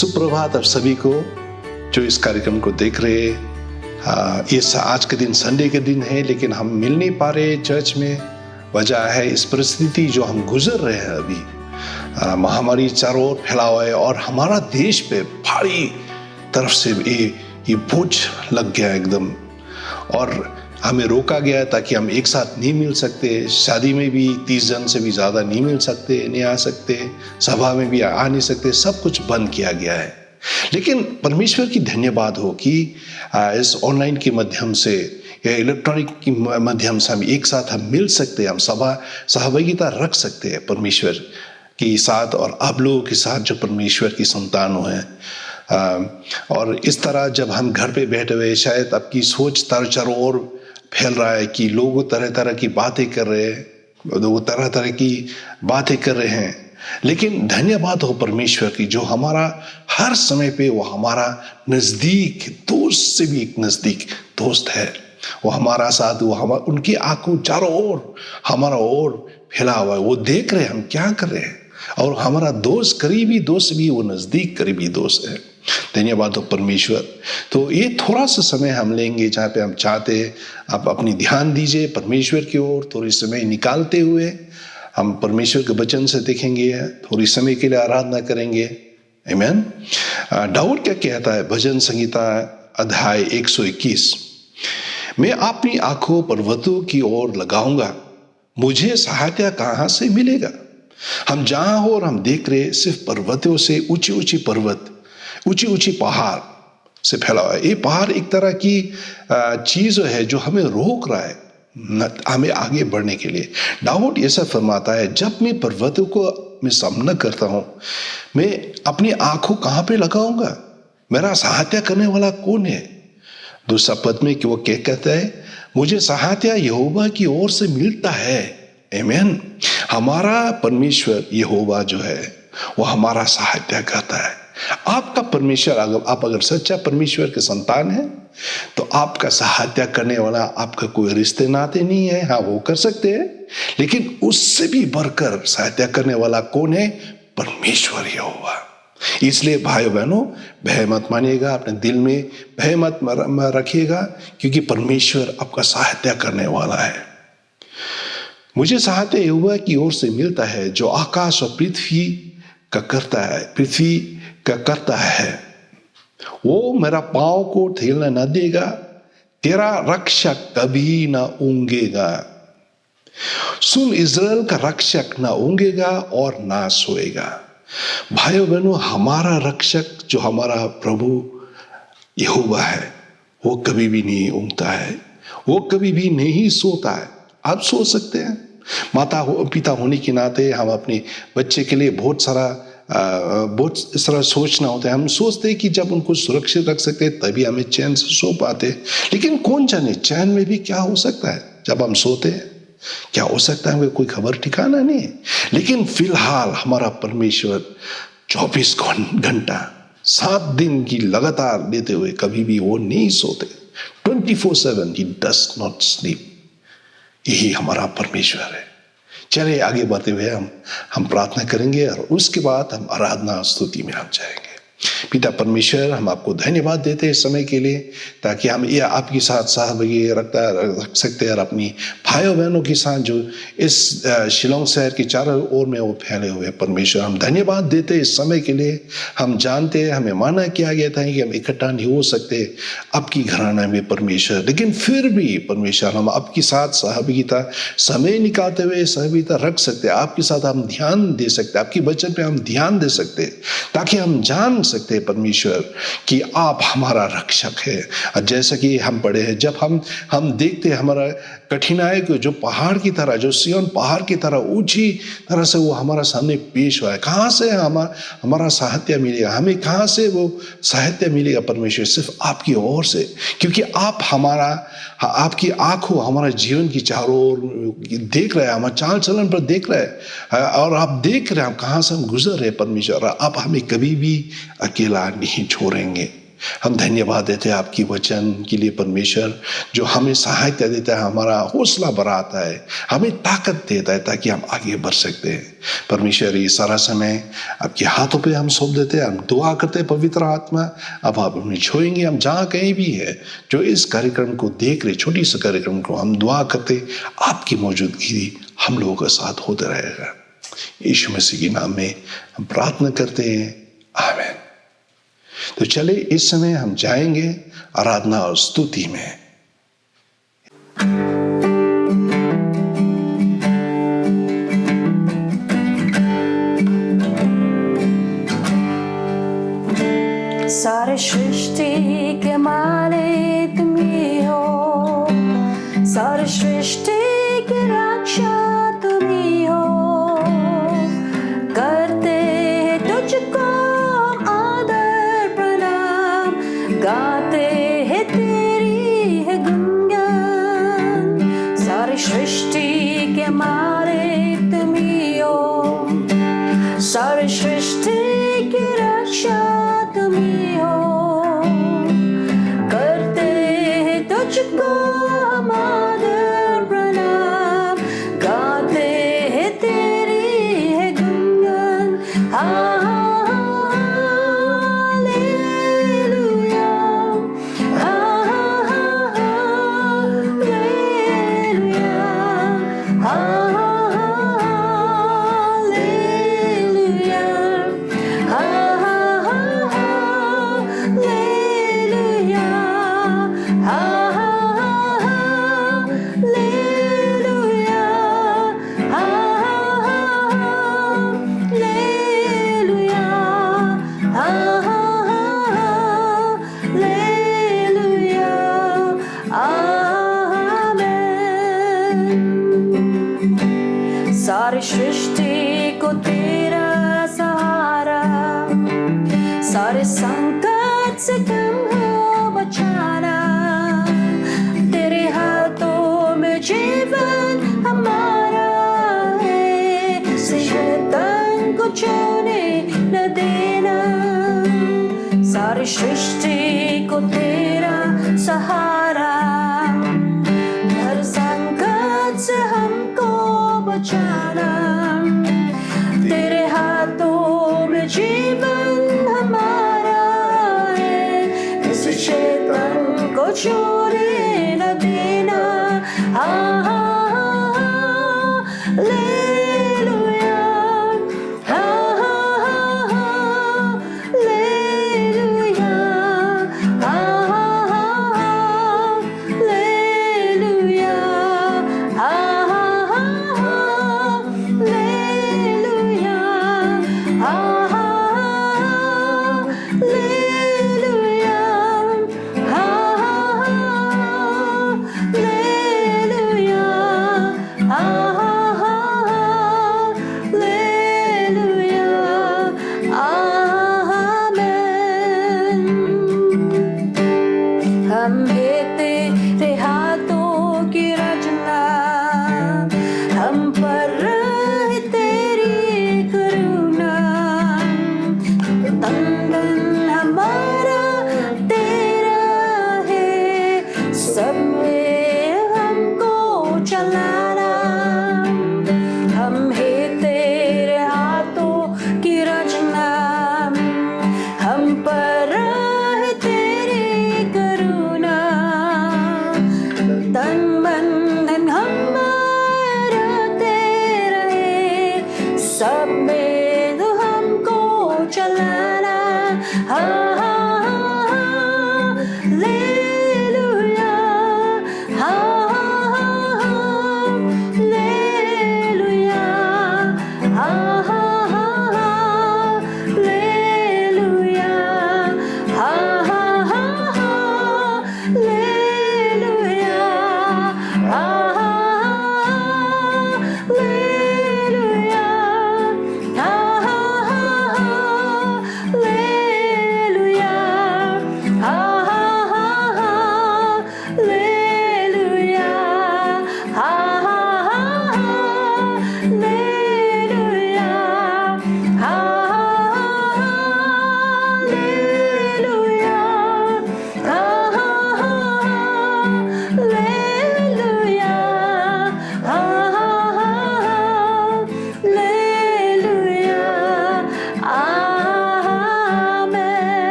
सुप्रभात आप सभी को जो इस कार्यक्रम को देख रहे ये आज के दिन संडे के दिन है, लेकिन हम मिल नहीं पा रहे चर्च में। वजह है इस परिस्थिति जो हम गुजर रहे हैं अभी। महामारी चारों ओर फैला हुआ है और हमारा देश पे भारी तरफ से ये बोझ लग गया एकदम, और हमें रोका गया ताकि हम एक साथ नहीं मिल सकते। शादी में भी 30 जन से भी ज़्यादा नहीं मिल सकते, नहीं आ सकते, सभा में भी आ नहीं सकते, सब कुछ बंद किया गया है। लेकिन परमेश्वर की धन्यवाद हो कि इस ऑनलाइन के माध्यम से या इलेक्ट्रॉनिक के माध्यम से हम एक साथ हम मिल सकते हैं, हम सहभागिता रख सकते हैं परमेश्वर के साथ और आप लोगों के साथ जो परमेश्वर की संतान हैं। और इस तरह जब हम घर पे बैठे हुए, शायद आपकी सोच चारों ओर फैल रहा है कि लोग तरह तरह की बातें कर रहे हैं, लोग तरह तरह की बातें कर रहे हैं, लेकिन धन्यवाद हो परमेश्वर की जो हमारा हर समय पे वो हमारा नज़दीक दोस्त से भी एक नज़दीक दोस्त है। वो हमारा साथ, वो उनकी आंखों चारों ओर हमारा ओर फैला हुआ है, वो देख रहे हैं हम क्या कर रहे हैं, और हमारा दोस्त, करीबी दोस्त भी, वो नज़दीक करीबी दोस्त है। धन्यवाद हो परमेश्वर। तो ये थोड़ा सा समय हम लेंगे जहाँ पे हम चाहते हैं आप अपनी ध्यान दीजिए परमेश्वर की ओर। थोड़ी समय निकालते हुए हम परमेश्वर के वचन से देखेंगे, थोड़ी समय के लिए आराधना करेंगे। आमीन। दाऊद क्या कहता है भजन संहिता अध्याय 121, मैं अपनी आंखों पर्वतों की ओर लगाऊंगा, मुझे सहायता कहाँ से मिलेगा। हम जहाँ हो और हम देख रहे सिर्फ पर्वतों से, ऊंची ऊंची पर्वत, ऊंची ऊंची पहाड़ से फैला हुआ है। ये पहाड़ एक तरह की चीज है जो हमें रोक रहा है हमें आगे बढ़ने के लिए। दाऊद ऐसा फरमाता है, जब मैं पर्वतों को मैं सामना करता हूँ, मैं अपनी आंखों कहाँ पे लगाऊंगा, मेरा सहायता करने वाला कौन है। दूसरा पद में कि वो क्या कहता है, मुझे सहायता यहोवा की ओर से मिलता है। आमीन। हमारा परमेश्वर यहोवा जो है वो हमारा सहायता करता है। आपका परमेश्वर, आप अगर सच्चा परमेश्वर के संतान है तो आपका सहायता करने वाला आपका कोई रिश्ते नाते नहीं है। हाँ, वो कर सकते हैं, लेकिन उससे भी बढ़कर सहायता करने वाला कौन है, परमेश्वर यहोवा। इसलिए भाइयों बहनों, भय मत मानिएगा, अपने दिल में भय मत रखिएगा, क्योंकि परमेश्वर आपका सहायता करने वाला है। मुझे सहायता यहोवा की ओर से मिलता है जो आकाश और पृथ्वी का करता है। वो मेरा पांव को ठेलने न देगा, तेरा रक्षक कभी न ऊंगेगा। सुन, इज़राइल का रक्षक न ऊंगेगा और ना सोएगा। भाइयों बहनों, हमारा रक्षक जो हमारा प्रभु यहोवा है वो कभी भी नहीं ऊँगता है, वो कभी भी नहीं सोता है। आप सोच सकते हैं, माता पिता होने के नाते हम अपने बच्चे के लिए बहुत इस तरह सोचना होता है। हम सोचते हैं कि जब उनको सुरक्षित रख सकते हैं तभी हमें चैन से सो पाते हैं, लेकिन कौन जाने चैन में भी क्या हो सकता है जब हम सोते हैं, क्या हो सकता है हमें कोई खबर ठिकाना नहीं है। लेकिन फिलहाल हमारा परमेश्वर 24 घंटा 7 दिन की लगातार देते हुए कभी भी वो नहीं सोते। 24/7 he does not sleep। यही हमारा परमेश्वर है। चलिए आगे बढ़ते हुए हम प्रार्थना करेंगे और उसके बाद हम आराधना स्तुति में हम जाएंगे। पिता परमेश्वर, हम आपको धन्यवाद देते हैं इस समय के लिए, ताकि हम ये आपके साथ सहभागी रख सकते हैं और अपनी भाइयों बहनों के साथ जो इस शिलोंग शहर के चारों ओर में वो फैले हुए हैं। परमेश्वर, हम धन्यवाद देते हैं इस समय के लिए। हम जानते हैं हमें माना किया गया था कि हम इकट्ठा नहीं हो सकते आपकी घराना में परमेश्वर, लेकिन फिर भी परमेश्वर हम आपके साथ सहभागिता समय निकालते हुए सहभागिता रख सकते हैं। आपके साथ हम ध्यान दे सकते हैं, आपके वचन पे हम ध्यान दे सकते हैं, ताकि हम जान सकते हैं परमेश्वर कि आप हमारा रक्षक है। और जैसा कि हम पढ़े हैं, जब हम देखते हैं हमारा कठिनाई को जो पहाड़ की तरह, जो सिय्योन पहाड़ की तरह ऊंची तरह से वो हमारा सामने पेश हुआ है, कहाँ से हमारा सहायता मिलेगा, हमें कहाँ से वो सहायता मिलेगा परमेश्वर, सिर्फ आपकी ओर से। क्योंकि आपकी आंखों हमारा जीवन की चारों ओर देख रहे हैं, हमारे चाल चलन पर देख रहे हैं, और आप देख रहे हैं हम कहाँ से हम गुजर रहे हैं परमेश्वर। आप हमें कभी भी अकेला नहीं छोड़ेंगे। हम धन्यवाद देते हैं आपकी वचन के लिए परमेश्वर, जो हमें सहायता देता है, हमारा हौसला बढ़ाता है, हमें ताकत देता है ताकि हम आगे बढ़ सकते हैं। परमेश्वर ये सारा समय आपके हाथों पे हम सौंप देते हैं। हम दुआ करते हैं पवित्र आत्मा अब आप हमें छुएंगे। हम जहाँ कहीं भी है जो इस कार्यक्रम को देख रहे, छोटी सा कार्यक्रम को, हम दुआ करते आपकी मौजूदगी हम लोगों के साथ होते रहेगा। यीशु मसीह के नाम में हम प्रार्थना करते हैं, आमीन। तो चले इस समय हम जाएंगे आराधना और स्तुति में। सारे सृष्टि के मालिक तुम ही हो, सारे सृष्टि की रक्षा तुम ही हो। करते हैं तुझको आदर प्रणाम, गाते हैं तेरी है गुणगान। सारे सृष्टि के मालिक तुम ही हो, सारे सृष्टि की रक्षा तुम ही हो। करते हैं तुझको हम आदर प्रणाम,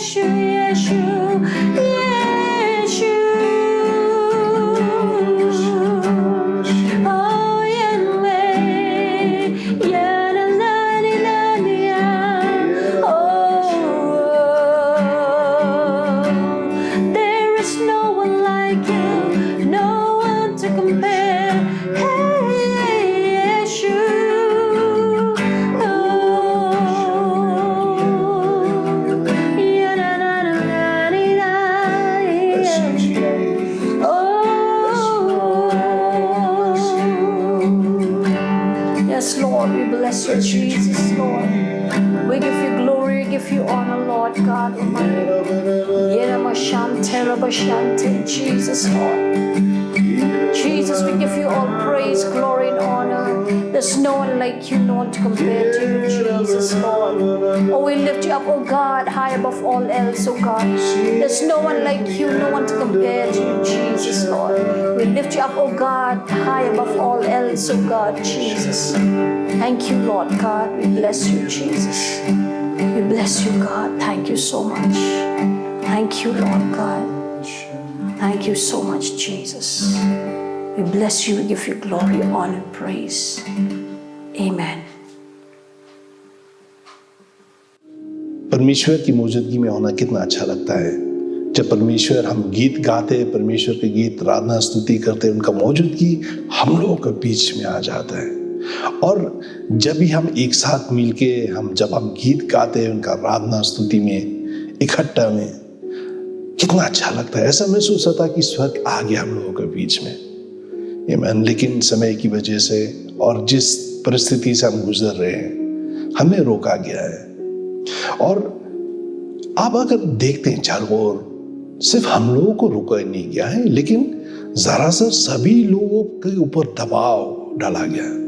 Yeshu, Yeshu, Yeshu. Oh, Yahweh, Yadalanilalia. Oh, there is no one like you, no one to compare. Hey, Yeshu. Oh, Yadalanilalia. Yes, Lord, we bless you, Jesus, Lord. We give you glory, we give you honor, Lord God Almighty. Jesus, Lord. Jesus, we give you all praise, glory, and honor. There's no one like you, no one to compare to you, Jesus, Lord. Oh, we lift you up, oh God, high above all else, oh God. There's no one like you, no one to compare to you, Jesus, Lord. We lift you up, oh God, high above all else, oh God, Jesus. Thank you, Lord God. We bless you, Jesus. We bless you, God. Thank you so much. Thank you, Lord God. Thank you so much, Jesus. We bless you. We give you glory, honor, and praise. Amen. परमेश्वर की मौजूदगी में होना कितना अच्छा लगता है। जब परमेश्वर हम गीत गाते हैं, परमेश्वर के गीत आराधना स्तुति करते हैं, उनका मौजूदगी हम लोगों के बीच में आ जाता है। और जब भी हम एक साथ मिलके जब हम गीत गाते हैं उनका आराधना स्तुति में इकट्ठा में, कितना अच्छा लगता है। ऐसा महसूस होता है कि स्वर्ग आ गया हम लोगों के बीच में। आमीन। लेकिन समय की वजह से और जिस परिस्थिति से हम गुजर रहे हैं, हमें रोका गया है। और आप अगर देखते हैं चारों ओर, सिर्फ हम लोगों को रोका नहीं गया है, लेकिन जरा सा सभी लोगों के ऊपर दबाव डाला गया है।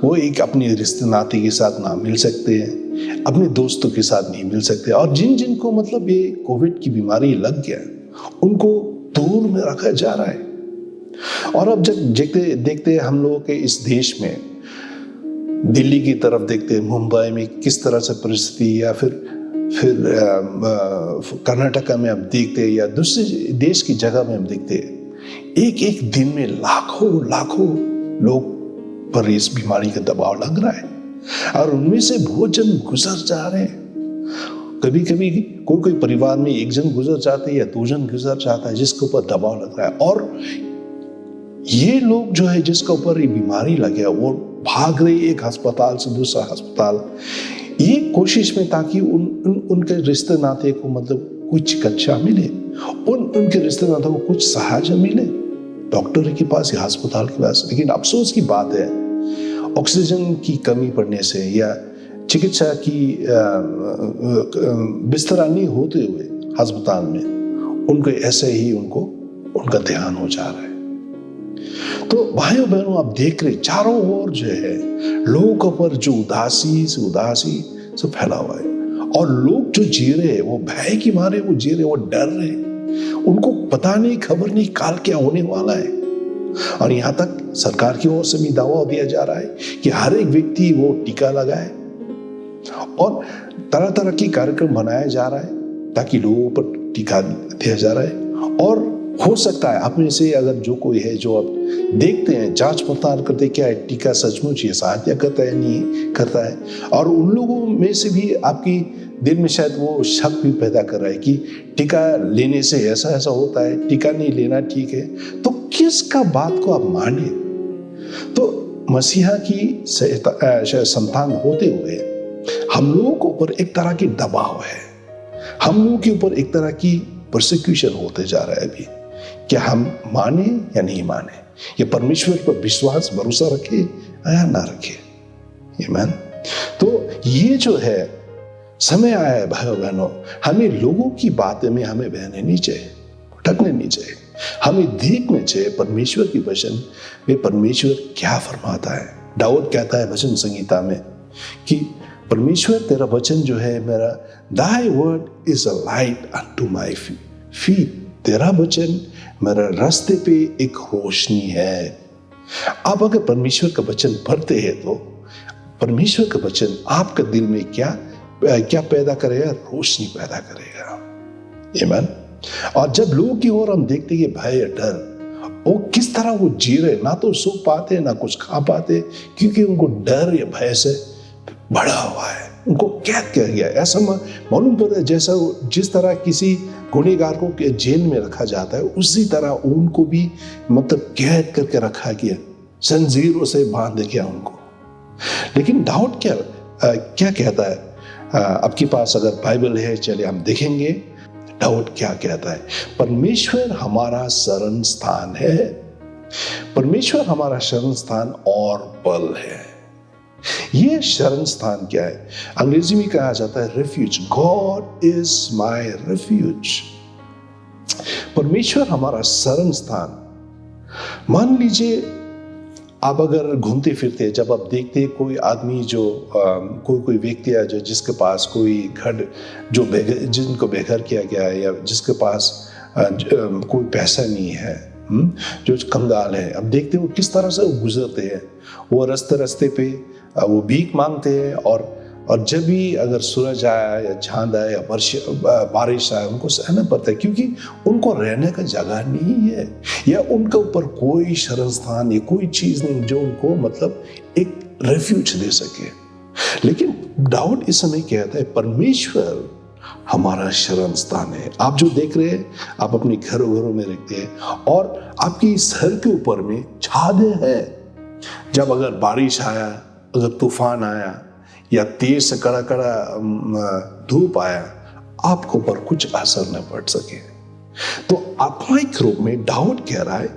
वो एक अपने रिश्ते नाते के साथ ना मिल सकते हैं, अपने दोस्तों के साथ नहीं मिल सकते, और जिनको मतलब ये कोविड की बीमारी लग गया, उनको दूर में रखा जा रहा है। और अब जब देखते हैं हम लोगों के इस देश में, दिल्ली की तरफ देखते हैं, मुंबई में किस तरह से परिस्थिति, या फिर कर्नाटका में हम देखते हैं, या दूसरे देश की जगह में हम देखते हैं, एक दिन में लाखों लोग पर इस बीमारी का दबाव लग रहा है, और उनमें से बहुत जन गुजर जा रहे हैं। कभी कोई परिवार में एक जन गुजर जाते हैं या दो जन गुजर जाता है, जिसके ऊपर दबाव लग रहा है। और ये लोग जो है जिसके ऊपर ये बीमारी लगे, वो भाग रहे एक अस्पताल से दूसरा अस्पताल, ये कोशिश में ताकि उनके रिश्ते नाते को मतलब कुछ चिकित्सा मिले, उनके रिश्ते नाते को कुछ सहायता मिले डॉक्टर के पास या अस्पताल के पास। लेकिन अफसोस की बात है, ऑक्सीजन की कमी पड़ने से या चिकित्सा की बिस्तरा नहीं होते हुए अस्पताल में, उनको ऐसे ही उनका ध्यान हो जा रहा है। तो भाइयों बहनों, आप देख रहे चारों ओर जो है लोगों पर जो उदासी से फैला हुआ है, और लोग जो जी रहे हैं वो भय की मारे वो जी रहे, वो डर रहे, उनको पता नहीं, खबर नहीं काल क्या होने वाला है। और यहाँ तक सरकार की ओर से भी दावा दिया जा रहा है कि हर एक व्यक्ति वो टीका लगाए, और तरह की कार्यक्रम बनाया जा रहा है ताकि लोगों पर टीका दिया जा रहा है। और हो सकता है आप में से अगर जो कोई है जो आप देखते हैं, जांच पड़ताल करते क्या है टीका सचमुच ये सहायता करता है नहीं करता है, और उन लोगों में से भी आपकी दिल में शायद वो शक भी पैदा कर रहा है कि टीका लेने से ऐसा होता है, टीका नहीं लेना ठीक है, तो किसका बात को आप माने? तो मसीहा की संतान होते हुए हम लोगों के ऊपर एक तरह की दबाव है, हम लोगों के ऊपर एक तरह की प्रोसिक्यूशन होते जा रहा है अभी, क्या हम माने या नहीं माने, या परमेश्वर पर विश्वास भरोसा रखे या ना रखे। आमीन। तो ये जो है समय आया है भाइयों बहनों, हमें लोगों की बातें में हमें बहने नहीं चाहिए, भटकने नहीं चाहिए, हमें देखने चाहिए परमेश्वर की वचन में परमेश्वर क्या फरमाता है। दाऊद कहता है वचन संगीता में कि परमेश्वर तेरा वचन जो है मेरा, Thy word is a light unto my feet, तेरा वचन मेरा रास्ते पे एक रोशनी है। आप अगर परमेश्वर का वचन पढ़ते हैं तो परमेश्वर का वचन आपके दिल में क्या क्या पैदा करेगा? रोशनी पैदा करेगा। आमीन। और जब लोगों की ओर हम देखते कि भय या डर, वो किस तरह वो जी रहे, ना तो सो पाते ना कुछ खा पाते, क्योंकि उनको डर या भय से बड़ा हुआ है, उनको कैद किया गया। ऐसा मालूम पड़ता है जैसा जिस तरह किसी गुनहगार को जेल में रखा जाता है, उसी तरह उनको भी मतलब कैद करके रखा गया, जंजीरों से बांध गया उनको। लेकिन दाऊद क्या कहता है? आपके पास अगर बाइबल है, चलिए हम देखेंगे दाऊद क्या कहता है। परमेश्वर हमारा शरण स्थान है, परमेश्वर हमारा शरण स्थान और बल है। ये शरण स्थान क्या है? अंग्रेजी में कहा जाता है refuge. God is my refuge. परमेश्वर हमारा शरण स्थान। मान लीजिए आप अगर घूमते फिरते, जब आप देखते कोई आदमी जो कोई व्यक्ति है जो जिसके पास कोई घर जो जिनको बेघर किया गया है, या जिसके पास कोई पैसा नहीं है, जो कंगाल है, अब देखते हो किस तरह से वो गुजरते हैं। वो रास्ते पे वो भीख मांगते हैं, और जब भी अगर सूरज आया या चांद आया या बारिश आया, उनको सहना पड़ता है, क्योंकि उनको रहने का जगह नहीं है, या उनके ऊपर कोई शरण स्थान या कोई चीज नहीं जो उनको मतलब एक रेफ्यूज दे सके। लेकिन दाऊद इस समय कहता है परमेश्वर हमारा शरण स्थान है। आप जो देख रहे हैं, आप अपने घरों में रहते हैं, और आपकी सर के ऊपर में छादे हैं। जब अगर बारिश आया, अगर तूफान आया, या तेज से कड़ा धूप आया, आपके ऊपर कुछ असर न पड़ सके। तो आत्मिक रूप में दाऊद कह रहा है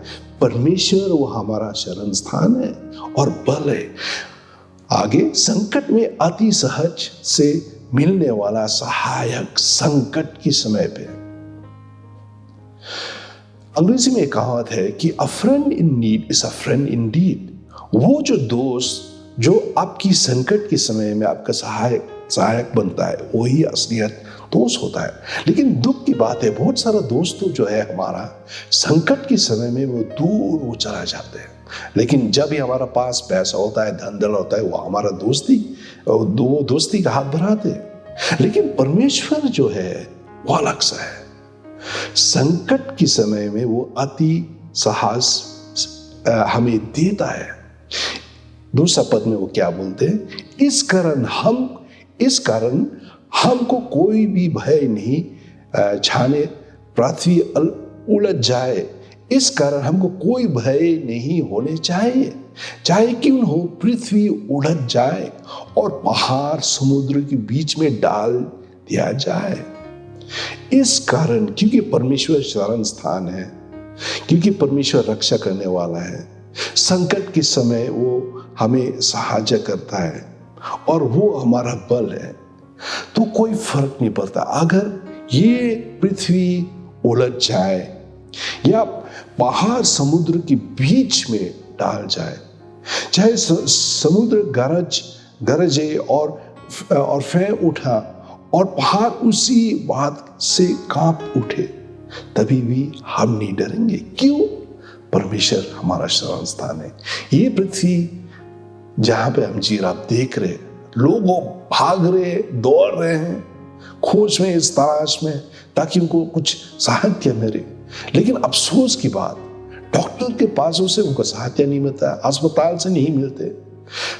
परमेश्वर वो हमारा शरण स्थान है और बल है। आगे संकट में अति सहज से मिलने वाला सहायक, संकट के समय पे। अंग्रेजी में कहावत है कि अ friend in need is a friend Indeed. वो जो दोस्त जो आपकी संकट के समय में आपका सहायक बनता है, वही असलियत दोस्त होता है। लेकिन दुख की बात है, बहुत सारा दोस्त जो है हमारा संकट के समय में वो दूर वो चला जाते हैं। लेकिन जब भी हमारा पास पैसा होता है, धन दौलत होता है, वो हमारा वो दोस्ती का हाथ बढ़ाते हैं। लेकिन परमेश्वर जो है वो अलग सा है। संकट के समय में वो अति साहस हमें देता है। दूसरा पद में वो क्या बोलते हैं? इस कारण हमको कोई भी भय नहीं छाने, पृथ्वी उलझ जाए। इस कारण हमको कोई भय नहीं होने चाहिए, चाहे क्यों हो पृथ्वी उलझ जाए और पहाड़ समुद्र के बीच में डाल दिया जाए। इस कारण, क्योंकि परमेश्वर शरण स्थान है, क्योंकि परमेश्वर रक्षा करने वाला है, संकट के समय वो हमें सहायता करता है और वो हमारा बल है, तो कोई फर्क नहीं पड़ता। अगर ये पृथ्वी उलझ जाए या पहाड़ समुद्र के बीच में डाल जाए, चाहे समुद्र गरजे और फेंक उठा और पहाड़ उसी बात से कांप उठे, तभी भी हम नहीं डरेंगे। क्यों? परमेश्वर हमारा शरण स्थान है। ये पृथ्वी जहां पे हम जी रहे, आप देख रहे, लोग भाग रहे, दौड़ रहे हैं, खोज में, इस तलाश में, ताकि उनको कुछ सहायता मिले। लेकिन अफसोस की बात, डॉक्टर के पास से उनको सहायता नहीं मिलता, अस्पताल से नहीं मिलते।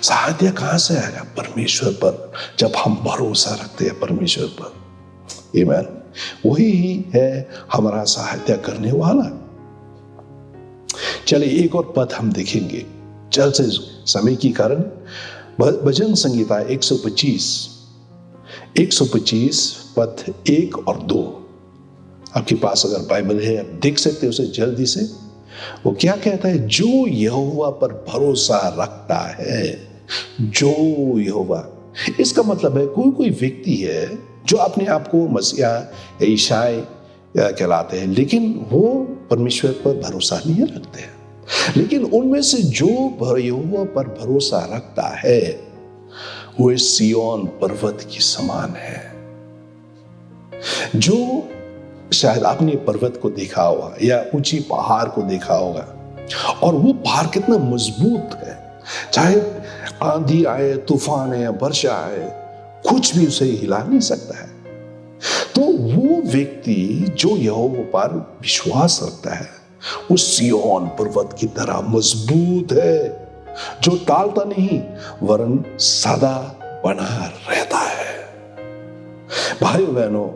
सहायता कहां से आएगा? परमेश्वर पर। जब हम भरोसा रखते हैं परमेश्वर पर, आमीन, वही है हमारा सहायता करने वाला। चलिए एक और पद हम देखेंगे, चल से समय के कारण। भजन संगीता 125 पद 1 और 2। आपके पास अगर बाइबल है, आप देख सकते हैं उसे जल्दी से। वो क्या कहता है? जो यहोवा पर भरोसा रखता है, जो यहोवा, इसका मतलब है कोई व्यक्ति है जो अपने आप को मसीहा ईसाई कहलाते हैं, लेकिन वो परमेश्वर पर भरोसा नहीं रखते हैं। लेकिन उनमें से जो यहोवा पर भरोसा रखता है, वो सिय्योन पर्वत के समान है। जो शायद आपने पर्वत को देखा होगा या ऊंची पहाड़ को देखा होगा, और वो पहाड़ कितना मजबूत है, चाहे आंधी आए, तूफान आए, वर्षा आए, कुछ भी उसे हिला नहीं सकता है। तो वो व्यक्ति जो यहोवा पर विश्वास रखता है वो सिय्योन पर्वत की तरह मजबूत है, जो टालता नहीं वरन सदा बना रहता है। भाइयों बहनों,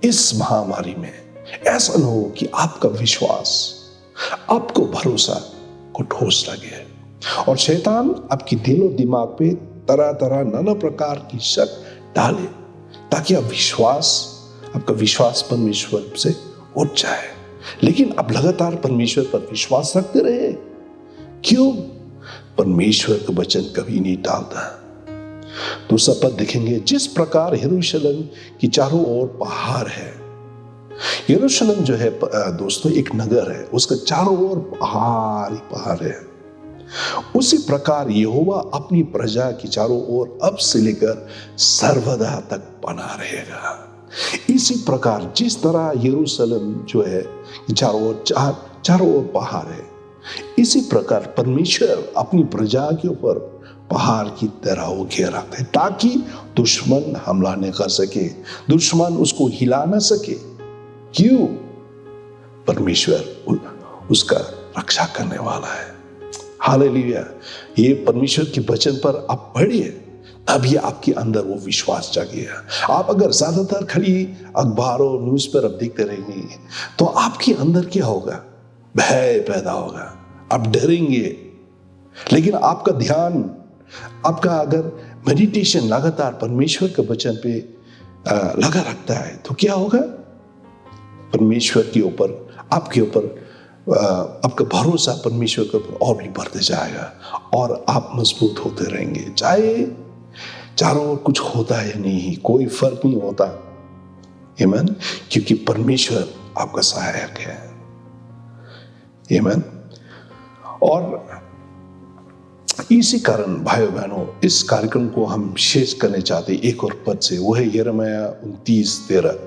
इस महामारी में ऐसा न हो कि आपका विश्वास, आपको भरोसा को ठोस लगे और शैतान आपकी दिलो दिमाग पे तरह तरह नाना प्रकार की शक डाले, ताकि आपका विश्वास परमेश्वर से उठ जाए। लेकिन अब लगातार परमेश्वर पर विश्वास रखते रहे। क्यों? परमेश्वर का वचन कभी नहीं टालता। दूसरा पद देखेंगे, जिस प्रकार यरूशलेम की चारों ओर पहाड़ है। यरूशलेम जो है दोस्तों एक नगर है, उसका चारों ओर पहाड़ ही पहाड़ है। उसी प्रकार यहोवा अपनी प्रजा की चारों ओर अब से लेकर सर्वदा तक बना रहेगा। इसी प्रकार जिस तरह यरूशलेम जो है चारों ओर पहाड़ है, इसी प्रकार परमेश्वर अपनी प्रजा के ऊपर पहाड़ की तरह वो घेरा है, ताकि दुश्मन हमला न कर सके, दुश्मन उसको हिला न सके। क्यों? परमेश्वर उसका रक्षा करने वाला है। हालेलुया। ये परमेश्वर के वचन पर आप पढ़िए, तभी आपके अंदर वो विश्वास जागेगा। आप अगर ज्यादातर खाली अखबारों न्यूज पर अब देखते रहेंगे तो आपके अंदर क्या होगा? भय पैदा होगा, आप डरेंगे। लेकिन आपका ध्यान, आपका अगर मेडिटेशन लगातार परमेश्वर के वचन पे लगा रखता है तो क्या होगा? परमेश्वर के ऊपर, आपके ऊपर आपका भरोसा परमेश्वर के ऊपर और भी बढ़ते जाएगा और आप मजबूत होते रहेंगे। चाहे चारों ओर कुछ होता है नहीं, कोई फर्क नहीं होता। आमीन। क्योंकि परमेश्वर आपका सहायक है। आमीन। और इसी कारण भाइयों बहनों, इस कार्यक्रम को हम शेष करने चाहते एक और पद से, वो है यिर्मयाह 29:13।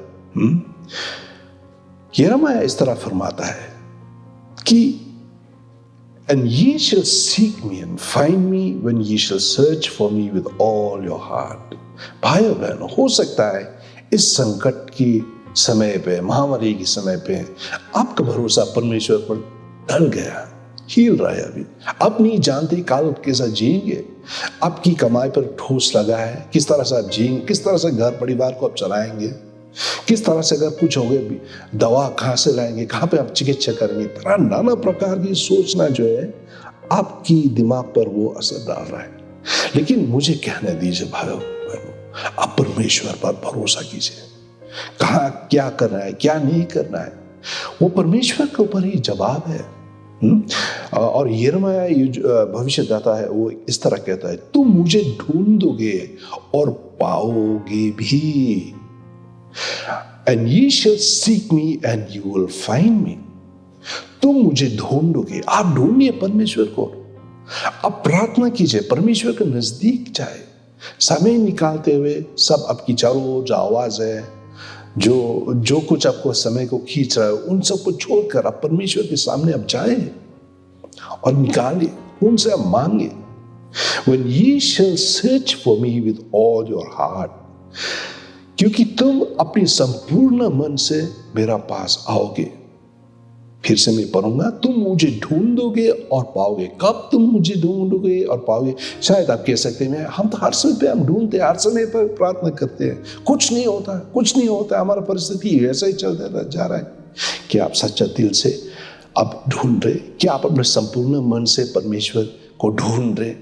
यिर्मयाह इस तरह फरमाता है कि and ye shall seek me and find me when ye shall search for me with all your heart। भाइयों बहनों, हो सकता है इस संकट की समय पे, महामारी के समय पे आपका भरोसा परमेश्वर पर ढल गया, हिल रहा है। अभी आप नहीं जानते काल कैसा जिएंगे, आपकी कमाई पर ठोस लगा है, किस तरह से आप जिएंगे, किस तरह से घर परिवार को आप चलाएंगे, किस तरह से अगर कुछ हो गए दवा कहाँ से लाएंगे, कहाँ पे आप चिकित्सा करेंगे। तरह नाना प्रकार की सोचना जो है आपकी दिमाग पर वो असर डाल रहा है। लेकिन मुझे कहने दीजिए भाइयों बहनों, आप परमेश्वर पर भरोसा कीजिए। कहाँ क्या करना है, क्या नहीं करना है, वो परमेश्वर के ऊपर ही जवाब है। और यिर्मयाह भविष्यदाता है, वो इस तरह कहता है, तुम मुझे ढूंढोगे और पाओगे भी। And ye shall seek me and you will find me। तुम मुझे ढूंढोगे, आप ढूंढिए परमेश्वर को, आप प्रार्थना कीजिए, परमेश्वर के नजदीक जाए, समय निकालते हुए। सब आपकी चारों ओर जो आवाज है, जो कुछ आपको समय को खींच रहा है, उन सबको छोड़कर आप परमेश्वर के सामने आप जाए और निकालिए, उनसे आप मांगे। When ye shall search for me with all your heart, क्योंकि तुम अपनी संपूर्ण मन से मेरा पास आओगे। फिर से मैं पढ़ूंगा, तुम मुझे ढूंढोगे और पाओगे। कब तुम मुझे ढूंढोगे और पाओगे? शायद आप कह सकते हैं, हम तो हर समय पे हम ढूंढते हैं, हर समय पर प्रार्थना करते हैं, कुछ नहीं होता, कुछ नहीं होता, हमारा परिस्थिति वैसा ही चलता जा रहा है। क्या आप सच्चा दिल से आप ढूंढ रहे? क्या आप अपने संपूर्ण मन से परमेश्वर को ढूंढ रहे?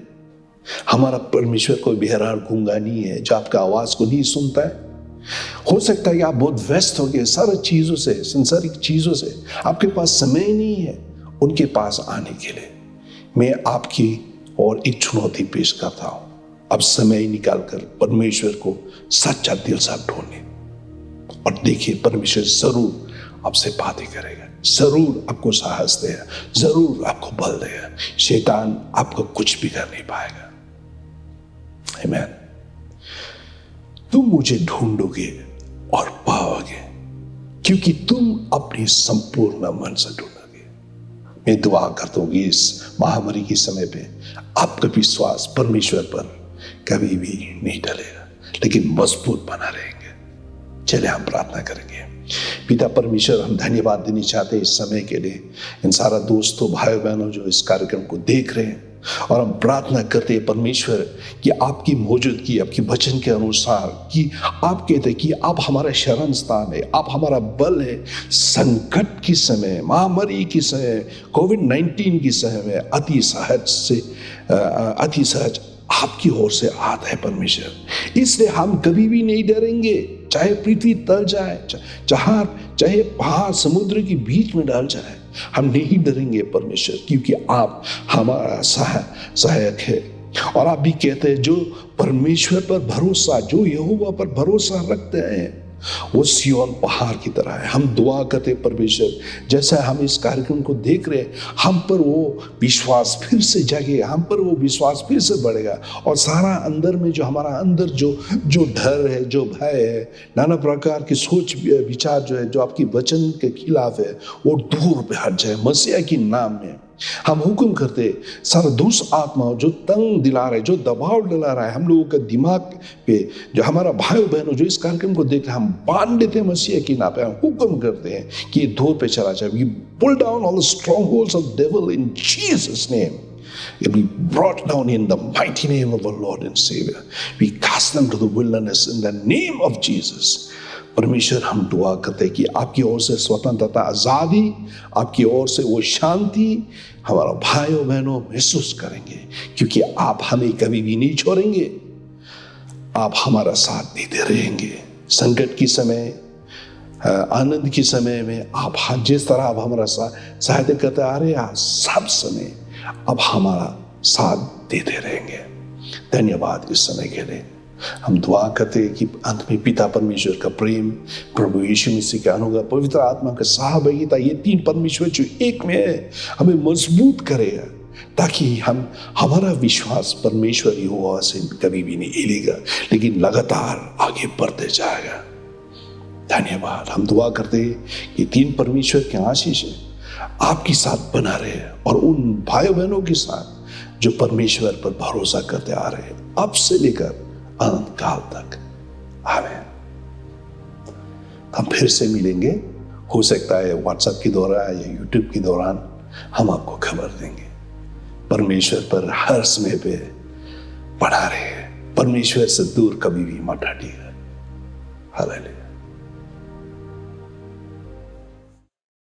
हमारा परमेश्वर कोई बेहरार गूंगा नहीं है जो आपका आवाज को नहीं सुनता है। हो सकता है कि आप बहुत व्यस्त हो गए सारी चीजों से, संसारिक चीजों से, आपके पास समय नहीं है उनके पास आने के लिए। मैं आपकी और एक चुनौती पेश करता हूं, अब समय निकालकर परमेश्वर को सच्चा दिल से ढूंढे और देखिए, परमेश्वर जरूर आपसे बातें करेगा, जरूर आपको साहस देगा, जरूर आपको बल देगा। शैतान आपको कुछ भी कर नहीं पाएगा। आमीन। तुम मुझे ढूंढोगे और पाओगे, क्योंकि तुम अपने संपूर्ण मन से ढूंढोगे। मैं दुआ करता हूं कि इस महामारी के समय पे आपका विश्वास परमेश्वर पर कभी भी नहीं टलेगा। लेकिन मजबूत बना रहेंगे। चलिए हम प्रार्थना करेंगे। पिता परमेश्वर, हम धन्यवाद देना चाहते हैं इस समय के लिए, इन सारा दोस्तों भाई बहनों जो इस कार्यक्रम को देख रहे हैं, और हम प्रार्थना करते हैं परमेश्वर कि आपकी मौजूदगी, आपके वचन के अनुसार, कि आप कहते हैं कि आप हमारा शरण स्थान है, आप हमारा बल है। संकट के समय, महामारी के समय, कोविड-19 के समय में अति सहज आपकी ओर से आता है परमेश्वर। इसलिए हम कभी भी नहीं डरेंगे, चाहे पृथ्वी तल जाए, चाहे पहाड़ समुद्र के बीच में डाल जाए, हम नहीं डरेंगे परमेश्वर, क्योंकि आप हमारा सहायक है। और आप भी कहते हैं जो परमेश्वर पर भरोसा, जो यहोवा पर भरोसा रखते हैं, वो सिय्योन पहाड़ की तरह है। हम दुआ करते परमेश्वर, जैसा हम इस कार्यक्रम को देख रहे हैं, हम पर वो विश्वास फिर से जागेगा, हम पर वो विश्वास फिर से बढ़ेगा, और सारा अंदर में जो हमारा अंदर जो डर है, जो भय है, नाना प्रकार की सोच विचार जो है, जो आपकी वचन के खिलाफ है, वो दूर पे हट जाए मसीह के नाम में। हम हुक्म करते सारा दुष्ट आत्मा जो तंग दिला रहा है, जो दबाव दिला रहा है हम लोगों का दिमाग पे, जो हमारा भाई बहनों जो इस कार्यक्रम को देख रहे हैं, हम बांध लेते हैं मसीह की नाम पे। हम हुक्म करते हैं कि ये दूर पे चला जाए। We pull down all the strongholds of devil in Jesus name. It will be brought down in the mighty name of our Lord and Savior. We cast them to the wilderness in the name of Jesus. परमेश्वर, हम दुआ करते हैं कि आपकी ओर से स्वतंत्रता, आज़ादी, आपकी ओर से वो शांति हमारा भाइयों बहनों महसूस करेंगे, क्योंकि आप हमें कभी भी नहीं छोड़ेंगे। आप हमारा साथ देते रहेंगे संकट के समय, आनंद के समय में। आप जिस तरह आप हमारा सहायता करते आ रहे हैं, सब समय अब हमारा साथ देते रहेंगे। धन्यवाद इस समय के लिए। हम दुआ करते हैं कि अंत में पिता परमेश्वर का प्रेम, प्रभु यीशु मसीह का अनुग्रह, पवित्र आत्मा का सहभागिता, ये तीन परमेश्वर जो एक में है, हमें मजबूत करेगा, ताकि हमारा विश्वास परमेश्वर यहोवा से कभी भी नहीं हिलेगा, लेकिन लगातार आगे बढ़ते जाएगा। धन्यवाद। हम दुआ करते हैं कि तीन परमेश्वर के आशीष आपके साथ बना रहे, और उन भाई बहनों के साथ जो परमेश्वर पर भरोसा करते आ रहे हैं, अब से लेकर अनंत काल तक। आमीन। हम फिर से मिलेंगे, हो सकता है व्हाट्सएप के दौरान या यूट्यूब के दौरान हम आपको खबर देंगे। परमेश्वर पर हर समय पे बना रहे, परमेश्वर से दूर कभी भी मत हटिएगा। हालेलुया।